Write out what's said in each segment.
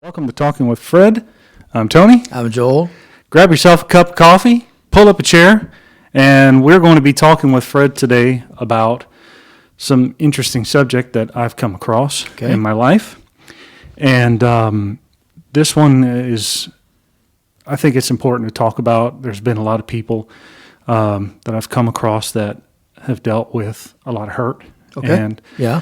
Welcome to Talking with Fred. I'm Tony. I'm Joel. Grab yourself a cup of coffee, pull up a chair, and we're going to be talking with Fred today about some interesting subject that I've come across in my life. And this one is, I think it's important to talk about. There's been a lot of people that I've come across that have dealt with a lot of hurt. Okay. And Yeah.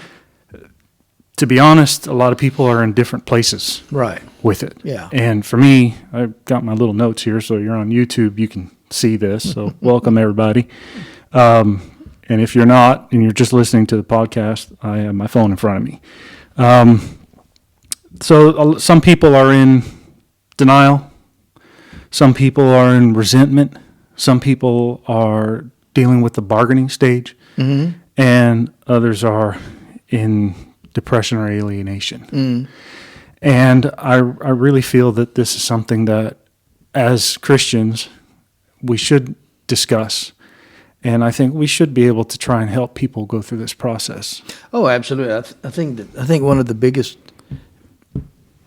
to be honest, a lot of people are in different places Right. with it. Yeah. And for me, I've got my little notes here, so you're on YouTube, you can see this. So welcome, everybody. And if you're not, and you're just listening to the podcast, I have my phone in front of me. So some people are in denial. Some people are in resentment. Some people are dealing with the bargaining stage. Mm-hmm. And others are in depression or alienation. And I really feel that this is something that, as Christians, we should discuss. And I think we should be able to try and help people go through this process. Oh, absolutely. I think one of the biggest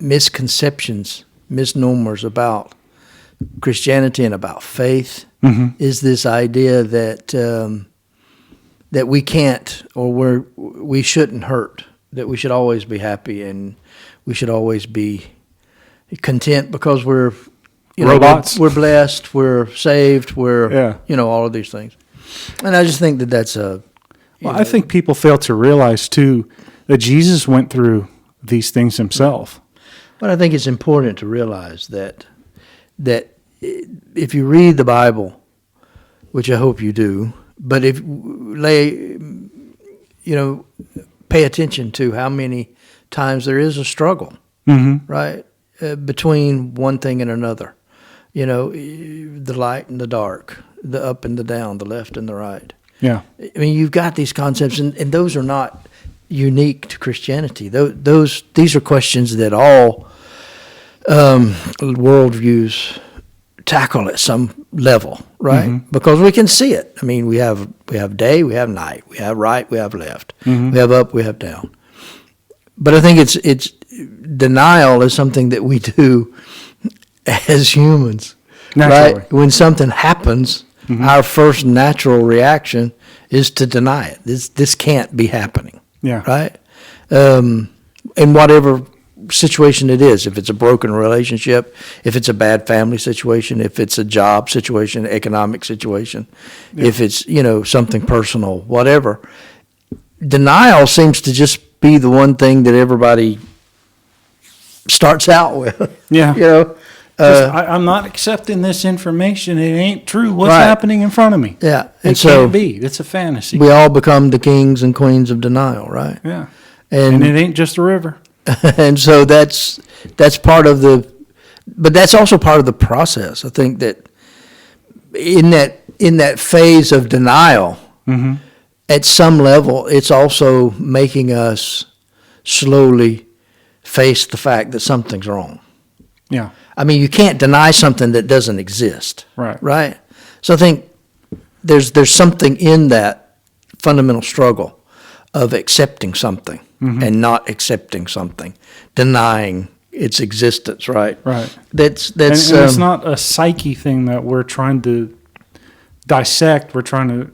misconceptions, misnomers about Christianity and about faith is this idea that that we can't or we shouldn't hurt. That we should always be happy and we should always be content because we're robots. We're blessed. We're saved. We're all of these things. And I just think that that's I think people fail to realize too that Jesus went through these things himself. But I think it's important to realize that if you read the Bible, which I hope you do, but if pay attention to how many times there is a struggle, right, between one thing and another. You know, the light and the dark, the up and the down, the left and the right. Yeah. I mean, you've got these concepts, and those are not unique to Christianity. These are questions that all worldviews tackle at some level, right? Because we can see it. I mean, we have day, we have night, we have right, we have left, we have up, we have down. But I think it's denial is something that we do as humans, naturally. Right? When something happens, our first natural reaction is to deny it. This can't be happening, right? In whatever situation it is, if it's a broken relationship, if it's a bad family situation, if it's a job situation, economic situation, if it's something personal, whatever. Denial seems to just be the one thing that everybody starts out with. I'm not accepting this information. It ain't true. What's happening in front of me? Yeah, it can't be. It's a fantasy. We all become the kings and queens of denial, right? Yeah, and it ain't just a river. And so that's part of but that's also part of the process. I think that in that phase of denial, at some level, it's also making us slowly face the fact that something's wrong. Yeah. I mean, you can't deny something that doesn't exist. Right. So I think there's something in that fundamental struggle of accepting something and not accepting something, denying its existence, right? Right. That's and it's not a psyche thing that we're trying to dissect. We're trying to.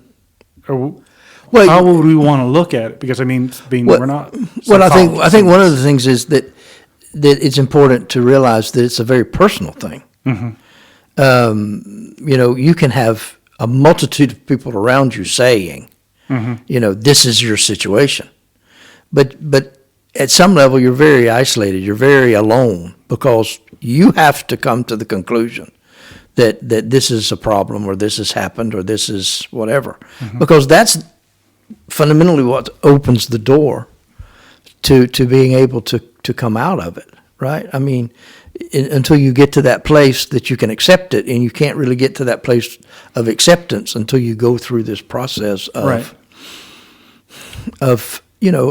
How would we want to look at it? Because we're not. Well, I think one of the things is that it's important to realize that it's a very personal thing. You can have a multitude of people around you saying, this is your situation. But at some level, you're very isolated. You're very alone because you have to come to the conclusion that this is a problem or this has happened or this is whatever. Because that's fundamentally what opens the door to being able to come out of it, right? I mean, until you get to that place that you can accept it, and you can't really get to that place of acceptance until you go through this process of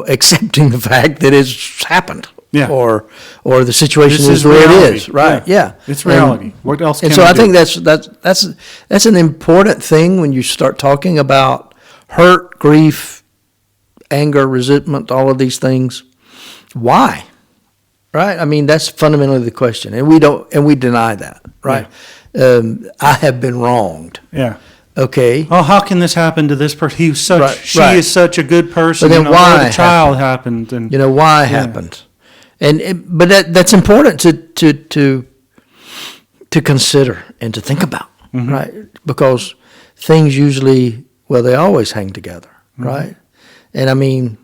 accepting the fact that it's happened, or the situation is the way it is, right? Yeah. It's reality. What else? And so I think that's an important thing when you start talking about hurt, grief, anger, resentment, all of these things. Why? right? I mean, that's fundamentally the question, and we deny that, right? I have been wronged. Yeah. Okay. Oh, how can this happen to this person? He was such. Right, she right. is such a good person. But then why the child happened? And why it happened? But that's important to consider and to think about, right? Because things usually, they always hang together, right? And I mean,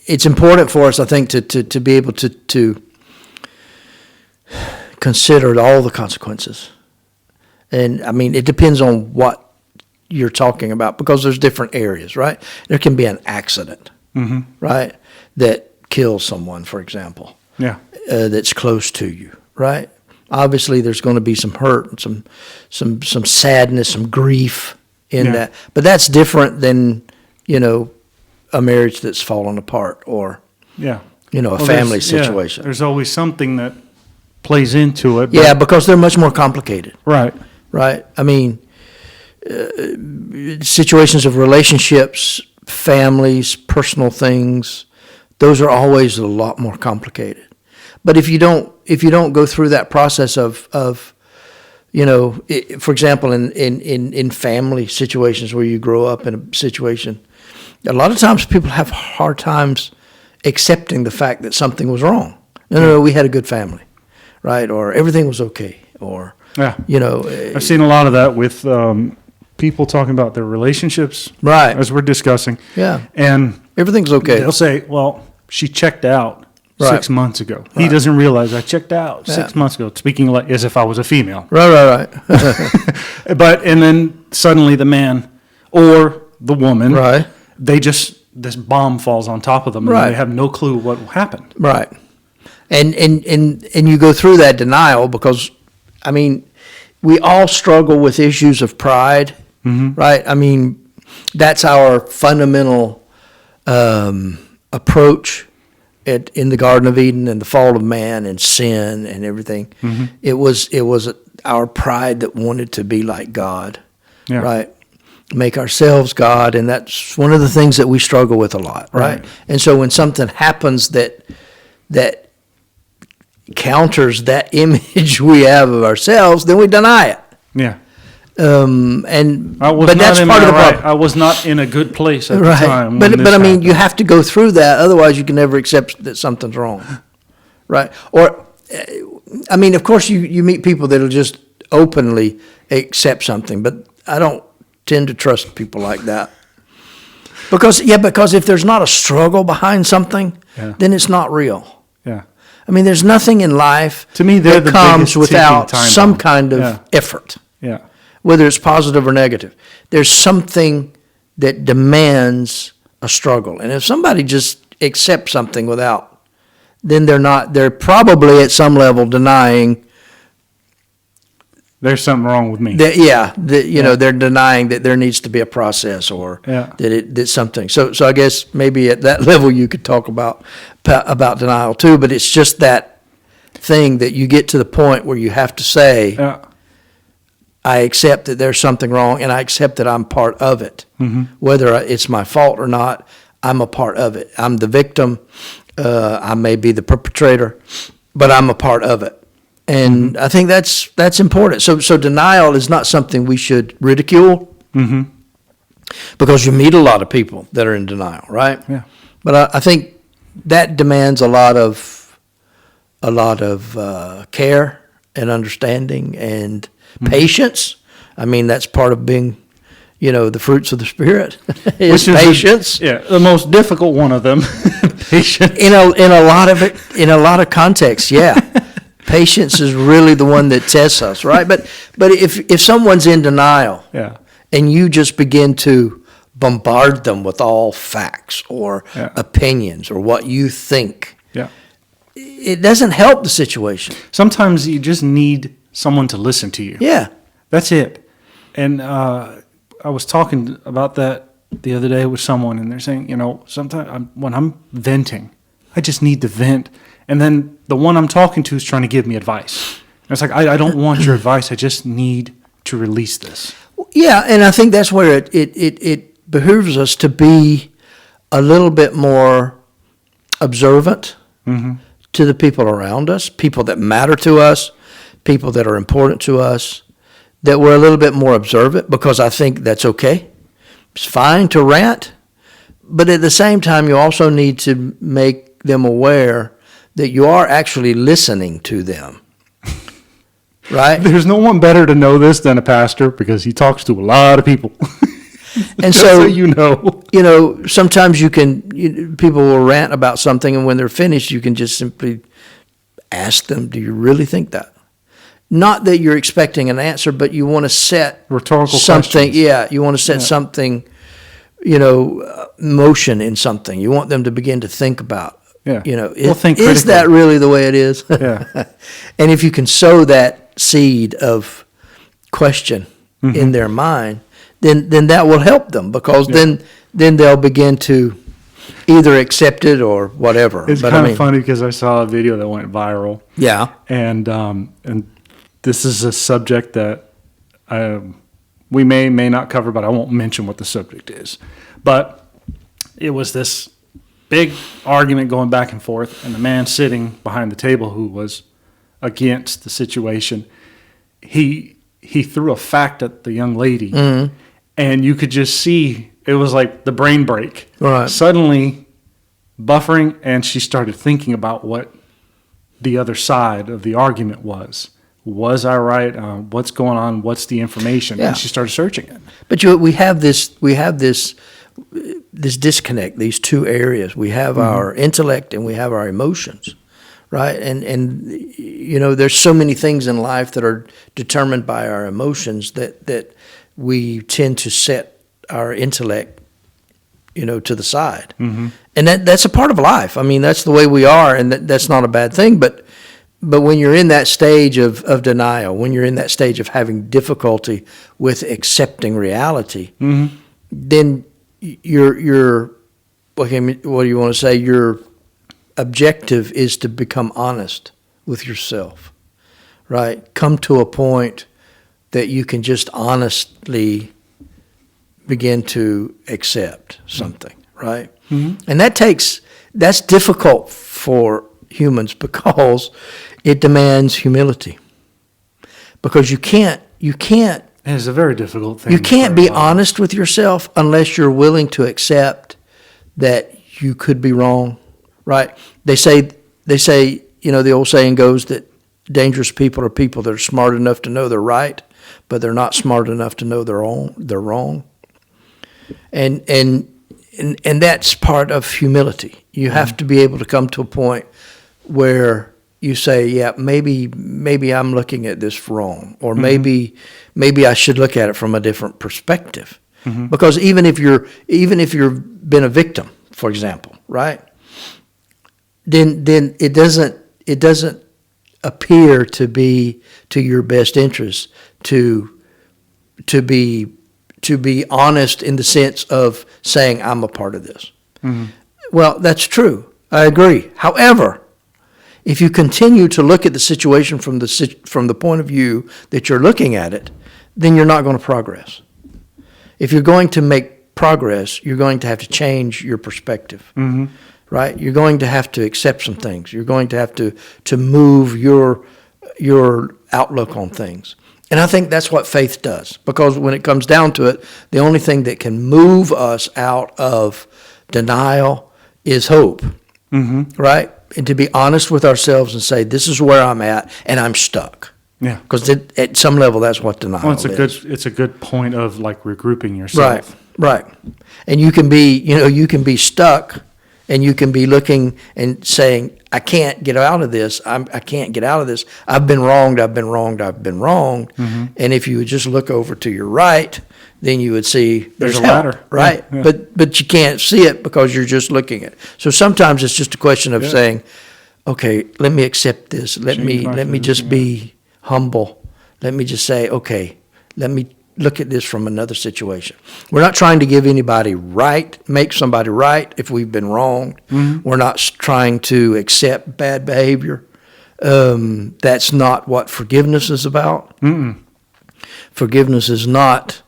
it's important for us, I think, to be able to consider all the consequences. And I mean, it depends on what you're talking about, because there's different areas, right? There can be an accident, right, that kills someone, for example. Yeah. That's close to you, right? Obviously, there's going to be some hurt and some sadness, some grief in that. But that's different than, a marriage that's fallen apart, or a family situation. There's always something that plays into it. Yeah, because they're much more complicated. Right. Right. I mean, situations of relationships, families, personal things, those are always a lot more complicated. But if you don't go through that process of for example, in family situations where you grow up in a situation, a lot of times people have hard times accepting the fact that something was wrong. No, we had a good family, right? Or everything was okay, or I've seen a lot of that with people talking about their relationships, right? As we're discussing, and everything's okay. They'll say, "Well, she checked out 6 months ago." Right. He doesn't realize I checked out 6 months ago. Speaking like as if I was a female, right. And then suddenly the man or the woman, right? This bomb falls on top of them, and they have no clue what happened, right? And you go through that denial because, I mean, we all struggle with issues of pride, right? I mean, that's our fundamental approach in the Garden of Eden and the fall of man and sin and everything. It was our pride that wanted to be like God, right? Make ourselves God, and that's one of the things that we struggle with a lot, right? And so when something happens that counters that image we have of ourselves, then we deny it. Yeah. But that's part of the problem. I was not in a good place at the time. But I mean, you have to go through that, otherwise you can never accept that something's wrong, right? Or, I mean, of course you meet people that'll just openly accept something, but I don't tend to trust people like that. Because if there's not a struggle behind something, then it's not real. Yeah. I mean, there's nothing in life to me that comes without some kind of effort. Yeah. Whether it's positive or negative. There's something that demands a struggle. And if somebody just accepts something without, then they're probably at some level denying. There's something wrong with me. They're denying that there needs to be a process, or that something. So I guess maybe at that level you could talk about denial too, but it's just that thing that you get to the point where you have to say, I accept that there's something wrong, and I accept that I'm part of it. Whether it's my fault or not, I'm a part of it. I'm the victim. I may be the perpetrator, but I'm a part of it. And I think that's important. So denial is not something we should ridicule, because you meet a lot of people that are in denial, right? Yeah. But I think that demands a lot of care and understanding and patience. I mean, that's part of being, the fruits of the Spirit is patience. The most difficult one of them, patience. In a lot of contexts, patience is really the one that tests us, right? But if someone's in denial, and you just begin to bombard them with all facts or opinions or what you think, it doesn't help the situation. Sometimes you just need someone to listen to you. Yeah, that's it. And I was talking about that the other day with someone, and they're saying, sometimes when I'm venting, I just need to vent. And then the one I'm talking to is trying to give me advice. And it's like, I don't want your advice. I just need to release this. Yeah, and I think that's where it behooves us to be a little bit more observant, to the people around us, people that matter to us, people that are important to us, that we're a little bit more observant, because I think that's okay. It's fine to rant, but at the same time, you also need to make them aware that you are actually listening to them. Right? There's no one better to know this than a pastor, because he talks to a lot of people. And so you know, sometimes people will rant about something, and when they're finished, you can just simply ask them, do you really think that? Not that you're expecting an answer, but you want to set rhetorical something. questions. Yeah, you want to set something, motion in something. You want them to begin to think about. Yeah. Think is that really the way it is? Yeah. And if you can sow that seed of question in their mind, then that will help them, because then they'll begin to either accept it or whatever. It's kind of funny, because I saw a video that went viral. Yeah. And this is a subject that we may not cover, but I won't mention what the subject is. But it was this big argument going back and forth, and the man sitting behind the table who was against the situation, he threw a fact at the young lady, and you could just see it was like the brain break. Right. Suddenly buffering, and she started thinking about what the other side of the argument was. Was I right? What's going on? What's the information? Yeah. And she started searching it. But we have this disconnect, these two areas. We have our intellect and we have our emotions, right? And there's so many things in life that are determined by our emotions that we tend to set our intellect, to the side. And that's a part of life. I mean, that's the way we are, and that's not a bad thing. But when you're in that stage of denial, when you're in that stage of having difficulty with accepting reality, then your what do you want to say? Your objective is to become honest with yourself, right? Come to a point that you can just honestly begin to accept something, right? And that's difficult for humans, because it demands humility. Because you can't. It's a very difficult thing. You can't be honest with yourself unless you're willing to accept that you could be wrong, right? They say, the old saying goes that dangerous people are people that are smart enough to know they're right, but they're not smart enough to know they're wrong. And that's part of humility. You have to be able to come to a point where you say, yeah, maybe I'm looking at this wrong, or maybe I should look at it from a different perspective. Because even if you've been a victim, for example, right? Then it doesn't appear to be to your best interest to be honest in the sense of saying, I'm a part of this. Well, that's true. I agree. However, if you continue to look at the situation from the point of view that you're looking at it, then you're not going to progress. If you're going to make progress, you're going to have to change your perspective, right? You're going to have to accept some things. You're going to have to move your outlook on things. And I think that's what faith does, because when it comes down to it, the only thing that can move us out of denial is hope, right? And to be honest with ourselves and say, this is where I'm at, and I'm stuck. Yeah. Because at some level, that's what denial is. It's a good point of like regrouping yourself. Right. And you can be stuck, and you can be looking and saying, I can't get out of this. I can't get out of this. I've been wronged. And if you would just look over to your right, then you would see there's a help, ladder, right? Yeah. But you can't see it because you're just looking at it. So sometimes it's just a question of saying, okay, let me accept this. Let me just be humble. Let me just say, okay, let me look at this from another situation. We're not trying to give anybody make somebody right if we've been wronged. We're not trying to accept bad behavior. That's not what forgiveness is about. Forgiveness is not,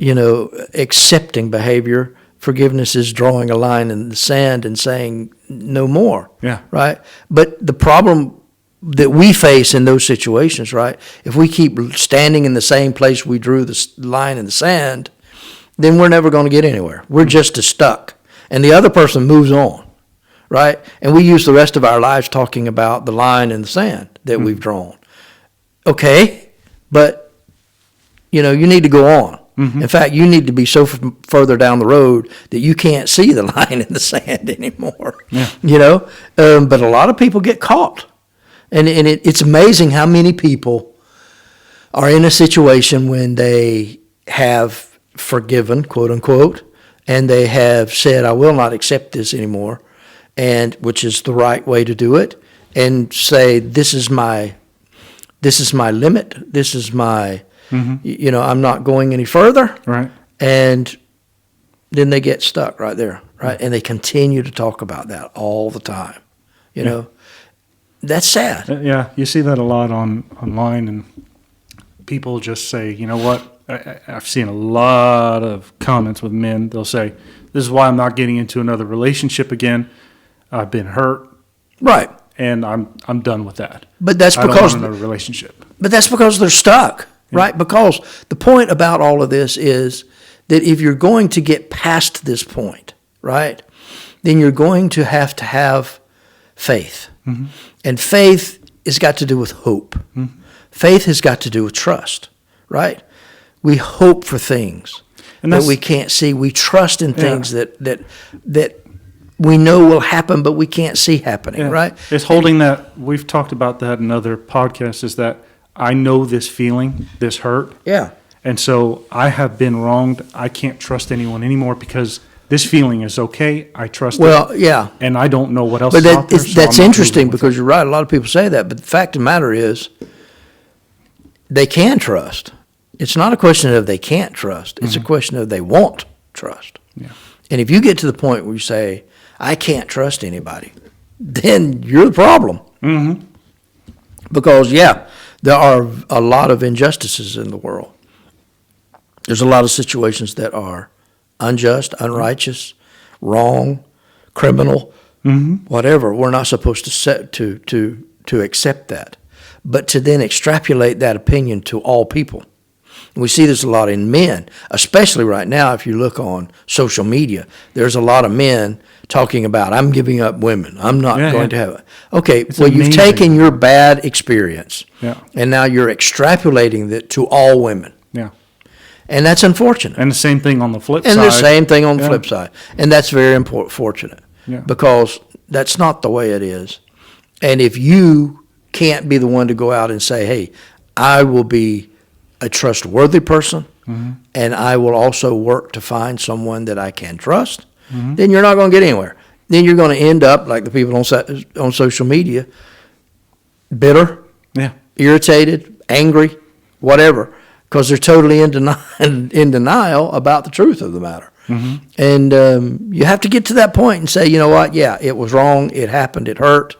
accepting behavior, Forgiveness is drawing a line in the sand and saying no more. Yeah. Right? But the problem that we face in those situations, right, if we keep standing in the same place we drew the line in the sand, then we're never going to get anywhere. We're just as stuck. And the other person moves on, right? And we use the rest of our lives talking about the line in the sand that we've drawn. Okay, but, you need to go on. In fact, you need to be so further down the road that you can't see the line in the sand anymore. Yeah. But a lot of people get caught. And it's amazing how many people are in a situation when they have forgiven, quote unquote, and they have said, I will not accept this anymore, and which is the right way to do it, and say, this is my limit, this is my, I'm not going any further. Right. And then they get stuck right there, right? And they continue to talk about that all the time, you know. That's sad. Yeah, you see that a lot online, and people just say, you know what? I've seen a lot of comments with men. They'll say, this is why I'm not getting into another relationship again. I've been hurt. Right. And I'm done with that. But that's I don't because want another relationship. But that's because they're stuck, right? Because the point about all of this is that if you're going to get past this point, right, then you're going to have faith. And faith has got to do with hope. Faith has got to do with trust, right? We hope for things that we can't see. We trust in things that we know will happen, but we can't see happening, right? It's holding that. We've talked about that in other podcasts, is that I know this feeling, this hurt. Yeah. And so I have been wronged. I can't trust anyone anymore because this feeling is okay. I trust it. Well, yeah. And I don't know what else But is out there. So that's interesting because you're right. A lot of people say that. But the fact of the matter is they can trust. It's not a question of they can't trust. It's a question of they won't trust. Yeah. And if you get to the point where you say, I can't trust anybody, then you're the problem. Because, there are a lot of injustices in the world. There's a lot of situations that are unjust, unrighteous, wrong, criminal, whatever. We're not supposed to accept that. But to then extrapolate that opinion to all people. We see this a lot in men, especially right now. If you look on social media, there's a lot of men talking about, I'm giving up women. I'm not going to have it. Okay, it's well, amazing. You've taken your bad experience, and now you're extrapolating it to all women. Yeah. And that's unfortunate. And the same thing on the flip side. And the same thing on the flip side. And that's very fortunate because that's not the way it is. And if you can't be the one to go out and say, hey, I will be a trustworthy person and I will also work to find someone that I can trust, then you're not going to get anywhere. Then you're going to end up like the people on social media, bitter, irritated, angry, whatever, because they're totally in denial about the truth of the matter. And you have to get to that point and say, you know what, it was wrong, it happened, it hurt.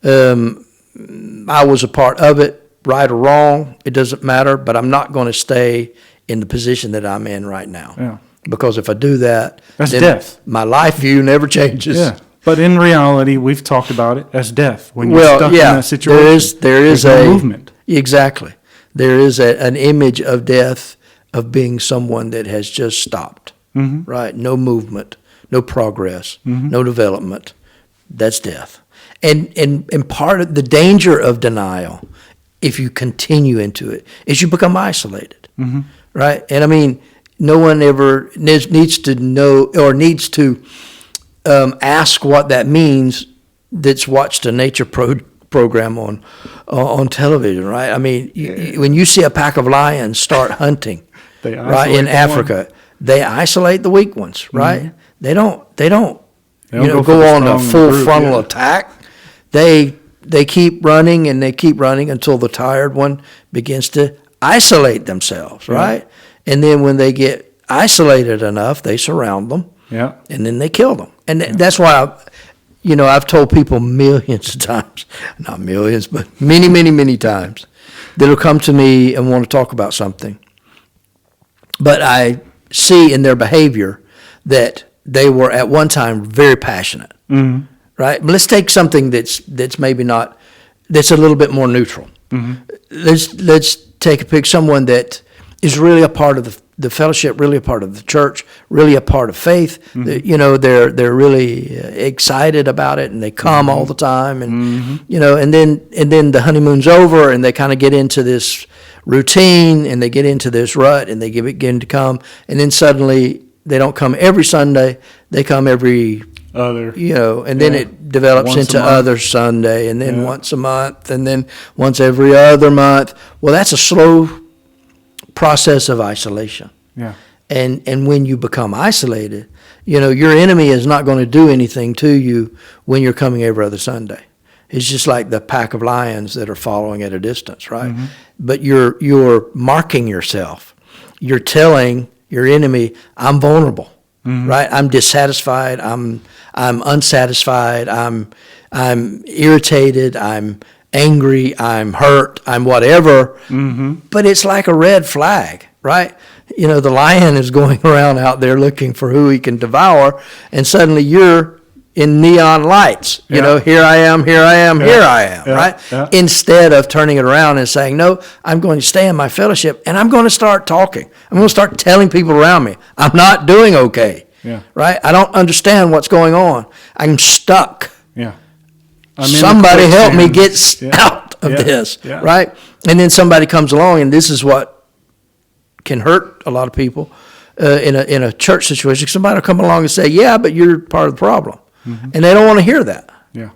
I was a part of it, right or wrong, it doesn't matter, but I'm not going to stay in the position that I'm in right now. Yeah. Because if I do that, that's then death. My life view never changes. Yeah. But in reality, we've talked about it as death. When you're stuck in that situation, there's no movement. Exactly. There is an image of death of being someone that has just stopped, right? No movement, no progress, no development. That's death. And part of the danger of denial, if you continue into it, is you become isolated, right? And I mean, no one ever needs to know or needs to ask what that means that's watched a nature program on television, right? I mean, when you see a pack of lions start hunting, right, in Africa, they isolate the weak ones, right? They don't go on a full frontal attack. They keep running and they keep running until the tired one begins to isolate themselves, right? And then when they get isolated enough, they surround them, and then they kill them. And that's why I've told people millions of times, not millions, but many, many, many times, that'll come to me and want to talk about something. But I see in their behavior that they were at one time very passionate, right? But let's take something that's maybe not, that's a little bit more neutral. Let's take a pick, someone that is really a part of the fellowship, really a part of the church, really a part of faith. They're really excited about it, and they come all the time, and and then the honeymoon's over, and they kind of get into this routine, and they get into this rut, and they begin to come, and then suddenly they don't come every Sunday, they come every other, and then it develops once into other Sunday, and then once a month, and then once every other month. Well, that's a slow process of isolation. Yeah. And when you become isolated, your enemy is not going to do anything to you when you're coming every other Sunday. It's just like the pack of lions that are following at a distance, right? But you're marking yourself. You're telling your enemy, I'm vulnerable, right? I'm dissatisfied. I'm unsatisfied. I'm irritated. I'm angry, I'm hurt, I'm whatever, but it's like a red flag, right? The lion is going around out there looking for who he can devour, and suddenly you're in neon lights, here I am, right? Yeah. Instead of turning it around and saying, no, I'm going to stay in my fellowship, and I'm going to start talking. I'm going to start telling people around me, I'm not doing okay, right? I don't understand what's going on. I'm stuck. Yeah. Somebody help me get out of this, right? And then somebody comes along, and this is what can hurt a lot of people in a church situation. Somebody will come along and say, yeah, but you're part of the problem. And they don't want to hear that,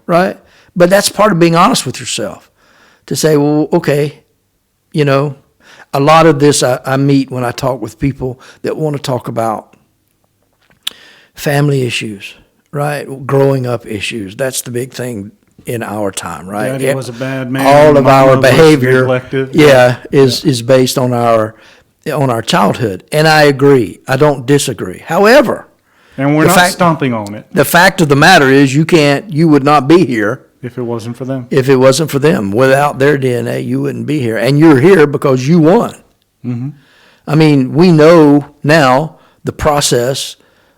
right? But that's part of being honest with yourself, to say, well, okay, a lot of this I meet when I talk with people that want to talk about family issues, right? Growing up issues. That's the big thing in our time, right? Daddy was a bad man. All of our behavior, is based on our childhood, and I agree. I don't disagree. However, and we're not stomping on it. The fact of the matter is, you would not be here if it wasn't for them. If it wasn't for them, without their DNA, you wouldn't be here, and you're here because you won. I mean, we know now the process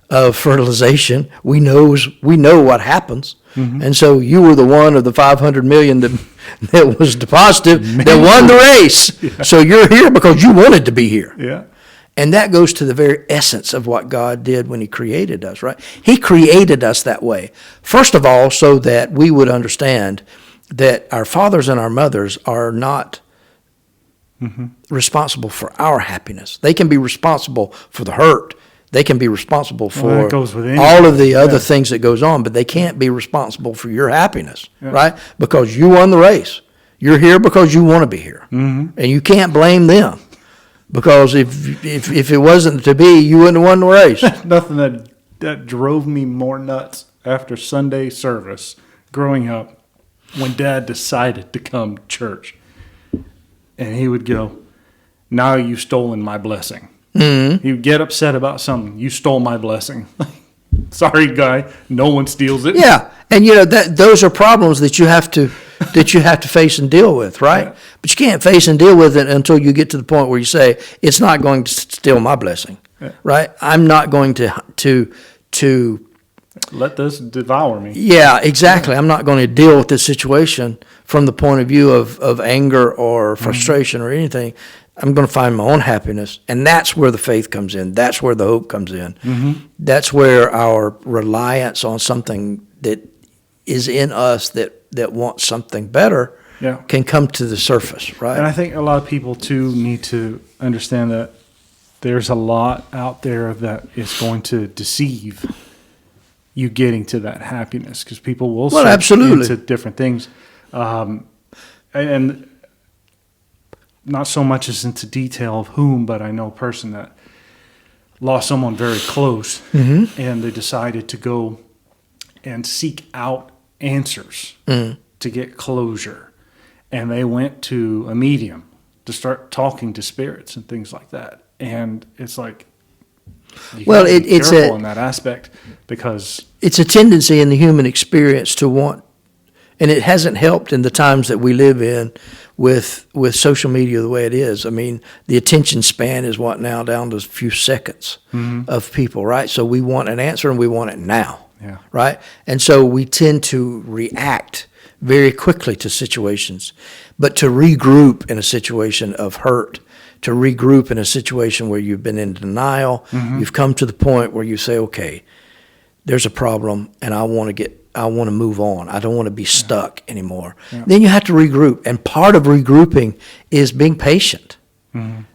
of fertilization. We know what happens. And so you were the one of the 500 million that was deposited that won the race. So you're here because you wanted to be here. Yeah. And that goes to the very essence of what God did when he created us, right? He created us that way. First of all, so that we would understand that our fathers and our mothers are not responsible for our happiness. They can be responsible for the hurt. They can be responsible for all of the other things that goes on, but they can't be responsible for your happiness, right? Because you won the race. You're here because you want to be here. And you can't blame them, because if it wasn't to be, you wouldn't have won the race. Nothing that drove me more nuts after Sunday service growing up, when Dad decided to come to church. And he would go, now you've stolen my blessing. He would get upset about something. You stole my blessing. Sorry, guy. No one steals it. Yeah, and those are problems that you have to face and deal with, right? Yeah. But you can't face and deal with it until you get to the point where you say, it's not going to steal my blessing, right? I'm not going to let this devour me. Yeah, exactly. I'm not going to deal with this situation from the point of view of anger or frustration or anything. I'm going to find my own happiness, and that's where the faith comes in. That's where the hope comes in. That's where our reliance on something that is in us that wants something better can come to the surface, right? And I think a lot of people, too, need to understand that there's a lot out there that is going to deceive you getting to that happiness, because people will search into different things. And not so much as into detail of whom, but I know a person that lost someone very close, and they decided to go and seek out answers to get closure. And they went to a medium to start talking to spirits and things like that. And it's like, it's careful in that aspect, because it's a tendency in the human experience to want And it hasn't helped in the times that we live in with social media the way it is. I mean, the attention span is what now down to a few seconds of people, right? So we want an answer and we want it now, right? And so we tend to react very quickly to situations. But to regroup in a situation of hurt, to regroup in a situation where you've been in denial, you've come to the point where you say, okay, there's a problem and I want to move on. I don't want to be stuck anymore. Then you have to regroup. And part of regrouping is being patient,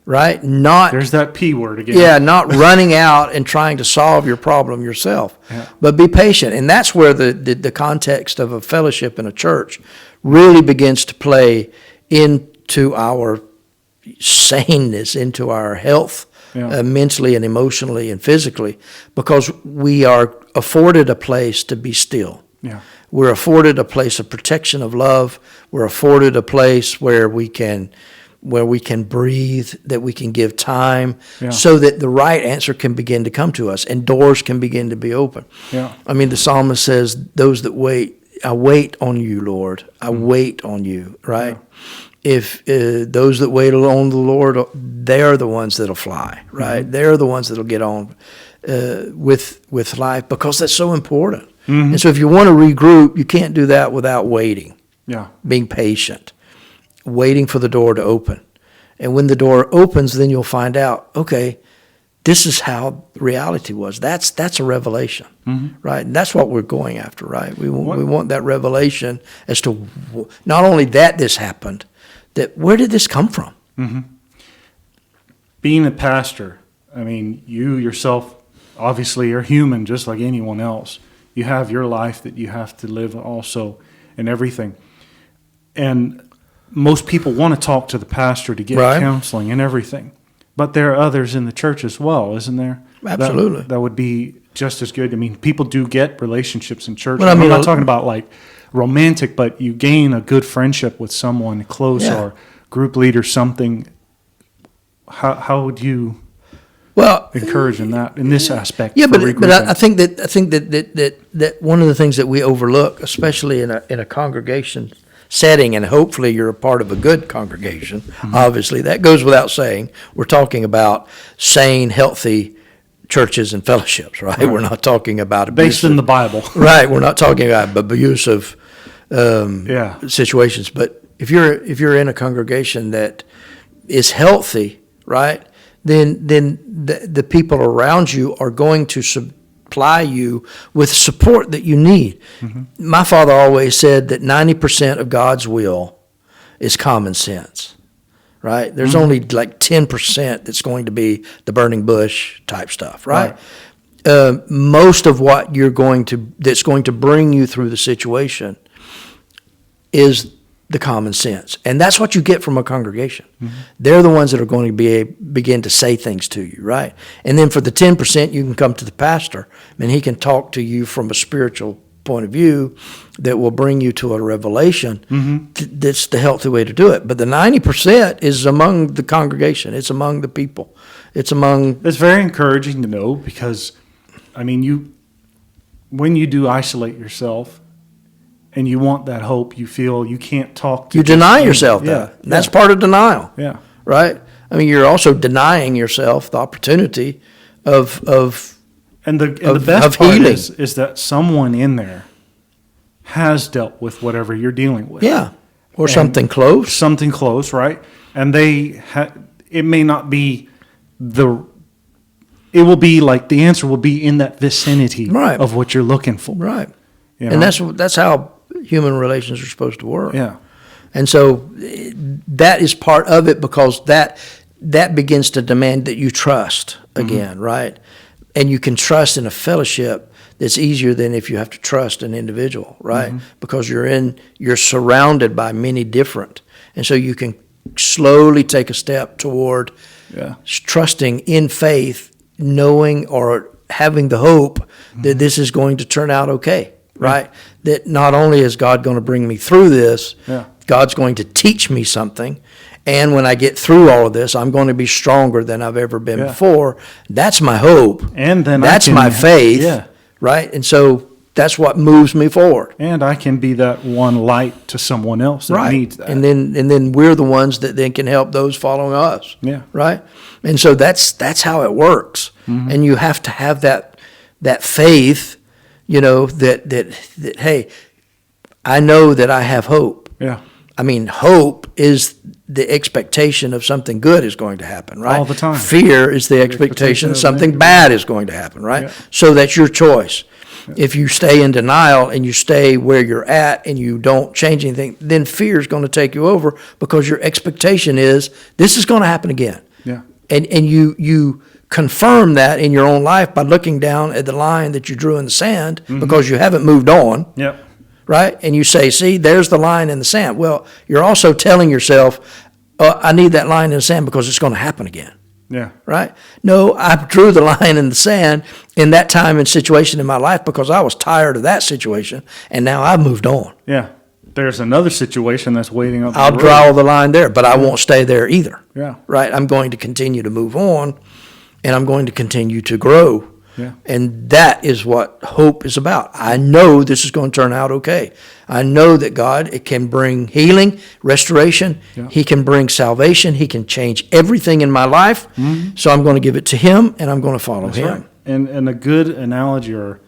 right? There's that P word again. Yeah, not running out and trying to solve your problem yourself, but be patient. And that's where the context of a fellowship in a church really begins to play into our saneness, into our health, mentally and emotionally and physically, because we are afforded a place to be still. We're afforded a place of protection, of love. We're afforded a place where we can breathe, that we can give time, so that the right answer can begin to come to us and doors can begin to be open. I mean, the psalmist says, those that wait, I wait on you, Lord. I wait on you, right? If those that wait on the Lord, they're the ones that'll fly, right? They're the ones that'll get on with life, because that's so important. And so if you want to regroup, you can't do that without waiting. Being patient, waiting for the door to open. And when the door opens, then you'll find out, okay, this is how reality was. That's a revelation, right? And that's what we're going after, right? We want that revelation as to not only that this happened, that where did this come from? Being a pastor, I mean, you yourself obviously are human just like anyone else. You have your life that you have to live also and everything. And most people want to talk to the pastor to get counseling and everything. But there are others in the church as well, isn't there? Absolutely. That would be just as good. I mean, people do get relationships in church. Well, I mean, I'm not talking about like romantic, but you gain a good friendship with someone close or group leader, something. How would you encourage in this aspect? Yeah, but I think that one of the things that we overlook, especially in a congregation setting, and hopefully you're a part of a good congregation, obviously that goes without saying. We're talking about sane, healthy churches and fellowships, right? We're not talking about based in the Bible, right? We're not talking about abusive situations. But if you're in a congregation that is healthy, right, then the people around you are going to supply you with support that you need. My father always said that 90% of God's will is common sense, right? There's only like 10% that's going to be the burning bush type stuff, right? Most of what that's going to bring you through the situation is the common sense. And that's what you get from a congregation. They're the ones that are going to begin to say things to you, right? And then for the 10%, you can come to the pastor, and he can talk to you from a spiritual point of view that will bring you to a revelation. That's the healthy way to do it. But the 90% is among the congregation. It's among the people. It's very encouraging to know, because, I mean, when you do isolate yourself, and you want that hope, you feel you can't talk to. You deny yourself that. That's part of denial. Right? I mean, you're also denying yourself the opportunity of the best part is that someone in there has dealt with whatever you're dealing with. Or something close. Something close, right? And it may not be it will be like the answer will be in that vicinity of what you're looking for. Right. You know? And that's how human relations are supposed to work. Yeah. And so that is part of it, because that begins to demand that you trust again, right? And you can trust in a fellowship that's easier than if you have to trust an individual, right? Because you're surrounded by many different. And so you can slowly take a step toward trusting in faith, knowing or having the hope that this is going to turn out okay. Right? That not only is God going to bring me through this, God's going to teach me something. And when I get through all of this, I'm going to be stronger than I've ever been before. That's my hope. And then that's my faith. Right? And so that's what moves me forward. And I can be that one light to someone else that needs that. And then we're the ones that then can help those following us. Yeah. Right. And so that's how it works. Mm-hmm. And you have to have that faith, that hey, I know that I have hope. Yeah. I mean, hope is the expectation of something good is going to happen, right? All the time. Fear is the expectation of something bad is going to happen, right? Yeah. So that's your choice. Yeah. If you stay in denial and you stay where you're at and you don't change anything, then fear is going to take you over because your expectation is this is going to happen again. Yeah. And you confirm that in your own life by looking down at the line that you drew in the sand because you haven't moved on. Yep. Right? And you say, see, there's the line in the sand. Well, you're also telling yourself, I need that line in the sand because it's going to happen again. Yeah. Right? No, I drew the line in the sand in that time and situation in my life because I was tired of that situation, and now I've moved on. Yeah. There's another situation that's waiting up the road. I'll draw the line there, but I won't stay there either. Yeah. Right? I'm going to continue to move on, and I'm going to continue to grow. Yeah. And that is what hope is about. I know this is going to turn out okay. I know that God, it can bring healing, restoration. Yeah. He can bring salvation. He can change everything in my life. Mm-hmm. So I'm going to give it to Him, and I'm going to follow Him. Right. And a good analogy or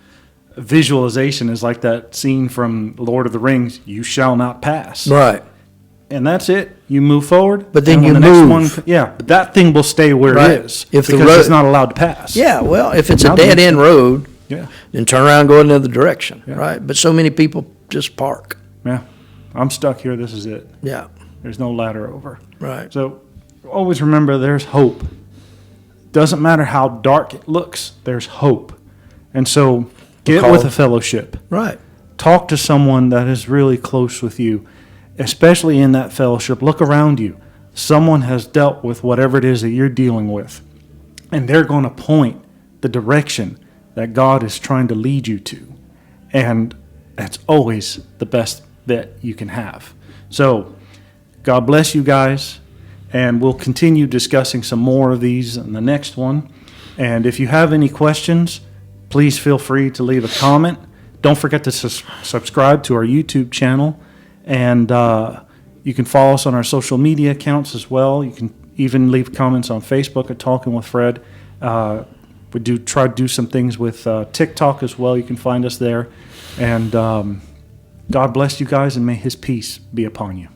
visualization is like that scene from Lord of the Rings, you shall not pass. Right. And that's it. You move forward. But then you the move. Next one, but that thing will stay where it is because it's not allowed to pass. Yeah, well, if it's a dead-end road, then turn around and go another direction, right? But so many people just park. Yeah. I'm stuck here. This is it. Yeah. There's no ladder over. Right. So always remember there's hope. Doesn't matter how dark it looks, there's hope. And so get with a fellowship. Right. Talk to someone that is really close with you. Especially in that fellowship, look around you. Someone has dealt with whatever it is that you're dealing with, and they're going to point the direction that God is trying to lead you to. And that's always the best that you can have. So, God bless you guys, and we'll continue discussing some more of these in the next one. And if you have any questions, please feel free to leave a comment. Don't forget to subscribe to our YouTube channel. And you can follow us on our social media accounts as well. You can even leave comments on Facebook at Talking with Fred. We do try to do some things with TikTok as well. You can find us there. And God bless you guys, and may His peace be upon you.